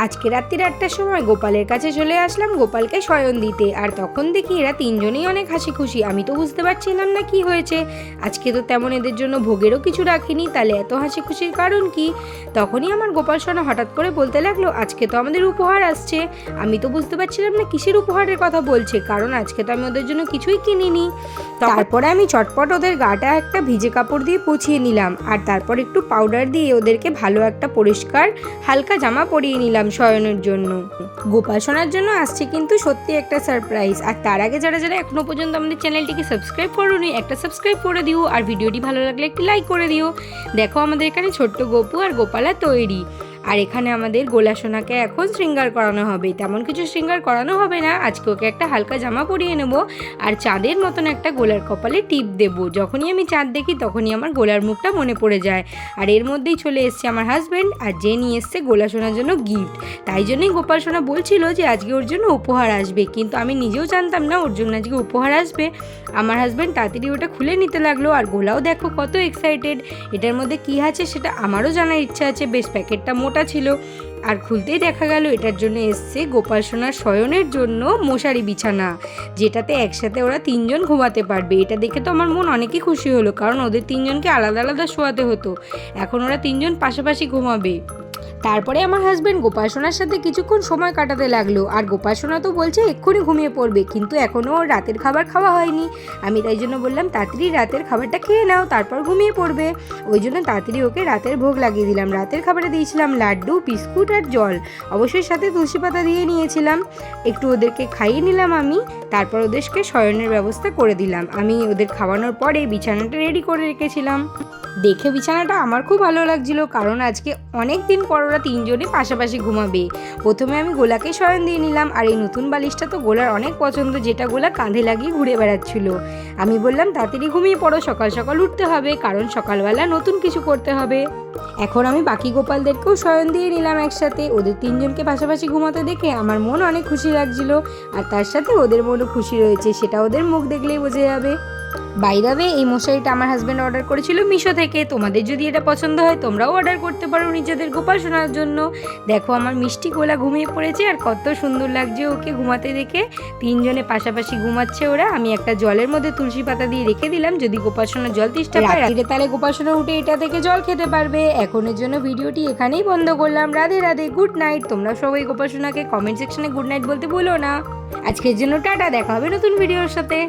আজকে রাত্রি 8টার সময় গোপালের কাছে চলে আসলাম গোপালকে শয়ন দিতে। আর তখন দেখি এরা তিনজনেই অনেক হাসি খুশি। আমি তো বুঝতে পারছিলাম না কি হয়েছে। আজকে তো তেমন এদের জন্য ভোগেরও কিছু রাখিনি, তাহলে এত হাসি খুশির কারণ কি? তখনই আমার গোপাল সোনা হঠাৎ করে বলতে লাগলো, আজকে তো আমাদের উপহার আসছে। আমি তো বুঝতে পারছিলাম না কিসের উপহারের কথা বলছে, কারণ আজকে তো আমি ওদের জন্য কিছুই কিনিনি। তারপরে আমি চটপট ওদের গাটা একটা ভিজে কাপড় দিয়ে পুছিয়ে নিলাম, আর তারপর একটু পাউডার দিয়ে ওদেরকে ভালো একটা পরিষ্কার হালকা জামা পরিয়ে নিলাম শয়নের জন্য। গোপাল সোনার জন্য আসছে কিন্তু সত্যি একটা সারপ্রাইজ। আর তার আগে যারা যারা এখনো পর্যন্ত আমাদের চ্যানেলটিকে সাবস্ক্রাইব করোনি, একটা সাবস্ক্রাইব করে দিও, আর ভিডিওটি ভালো লাগলে একটি লাইক করে দিও। দেখো আমাদের এখানে ছোট্ট গপু আর গোপালা তৈরি। আর এখানে আমাদের গোলা সোনাকে এখন শৃঙ্গার করানো হবে। তেমন কিছু শৃঙ্গার করানো হবে না, আজকে ওকে একটা হালকা জামা পরিয়ে নেব, আর চাঁদের মতন একটা গোলার কপালে টিপ দেব। যখনই আমি চাঁদ দেখি তখনই আমার গোলার মুখটা মনে পড়ে যায়। আর এর মধ্যেই চলে এসছে আমার হাজব্যান্ড, আর যে নিয়ে এসছে গোলা সোনার জন্য গিফট। তাই জন্যই গোপাল সোনা বলছিল যে আজকে ওর জন্য উপহার আসবে, কিন্তু আমি নিজেও জানতাম না ওর জন্য আজকে উপহার আসবে। আমার হাজব্যান্ড তাড়াতাড়ি ওটা খুলে নিতে লাগলো, আর গোলাও দেখো কত এক্সাইটেড। এটার মধ্যে কী আছে সেটা আমারও জানার ইচ্ছা আছে। বেশ প্যাকেটটা মোটা ছিল, আর খুলতেই দেখা গেল এটার জন্য এসছে গোপাল সোনার শয়নের জন্য মশারি বিছানা, যেটাতে একসাথে ওরা তিনজন ঘুমাতে পারবে। এটা দেখে তো আমার মন অনেকই খুশি হলো, কারণ ওদের তিনজনকে আলাদা আলাদা শোয়াতে হতো, এখন ওরা তিনজন পাশাপাশি ঘুমাবে। তারপরে আমার হাজব্যান্ড গোপাল সোনার সাথে কিছুক্ষণ সময় কাটাতে লাগলো, আর গোপাল সোনা তো বলছে এক্ষুনি ঘুমিয়ে পড়বে, কিন্তু এখনও ওর রাতের খাবার খাওয়া হয়নি। আমি তাই জন্য বললাম তাড়াতাড়ি রাতের খাবারটা খেয়ে নাও, তারপর ঘুমিয়ে পড়বে। ওই জন্য তাড়াতাড়ি ওকে রাতের ভোগ লাগিয়ে দিলাম। রাতের খাবারে দিয়েছিলাম লাড্ডু, বিস্কুট আর জল, অবশ্যই সাথে তুলসী পাতা দিয়ে নিয়েছিলাম। একটু ওদেরকে খাইয়ে নিলাম আমি, তারপর ওদেরকে শয়নের ব্যবস্থা করে দিলাম। আমি ওদের খাওয়ানোর পরে বিছানাটা রেডি করে রেখেছিলাম। দেখে বিছানাটা আমার খুব ভালো লাগছিল, কারণ আজকে অনেক দিন পর ওরা তিনজনে পাশাপাশি ঘুমাবে। প্রথমে আমি গোলাকে শয়ন দিয়ে নিলাম, আর এই নতুন বালিশটা তো গোলার অনেক পছন্দ, যেটা গোলা কাঁধে লাগিয়ে ঘুরে বেড়াচ্ছিল। আমি বললাম তাড়াতাড়ি ঘুমিয়ে পড়ো, সকাল সকাল উঠতে হবে, কারণ সকালবেলা নতুন কিছু করতে হবে। এখন আমি বাকি গোপালদেরকেও শয়ন দিয়ে নিলাম একসাথে। ওদের তিনজনকে পাশাপাশি ঘুমাতে দেখে আমার মন অনেক খুশি লাগছিল, আর তার সাথে ওদের মনও খুশি রয়েছে, সেটা ওদের মুখ দেখলেই বোঝা যাবে। বাইরে এই মশারিটা আমার হাজব্যান্ড অর্ডার করেছিল মিশো থেকে। তোমাদের যদি এটা পছন্দ হয় তোমরাও অর্ডার করতে পারো নিজেদের গোপাল সোনার জন্য। দেখো আমার মিষ্টি গোলা ঘুমিয়ে পড়েছে, আর কত সুন্দর লাগছে ওকে ঘুমাতে দেখে। তিনজনে পাশাপাশি ঘুমাচ্ছে ওরা। আমি একটা জলের মধ্যে তুলসী পাতা দিয়ে রেখে দিলাম, যদি গোপাল সোনা জল তেষ্টা পায় রাত্রিরে তাহলে গোপাল সোনা উঠে এটা থেকে জল খেতে পারবে। এখনের জন্য ভিডিওটি এখানেই বন্ধ করলাম। Radhe Radhe, good night. তোমরা সবাই গোপাল সোনাকে কমেন্ট সেকশনে গুড নাইট বলতে ভুলো না। আজকের জন্য টাটা, দেখা হবে নতুন ভিডিওর সাথে।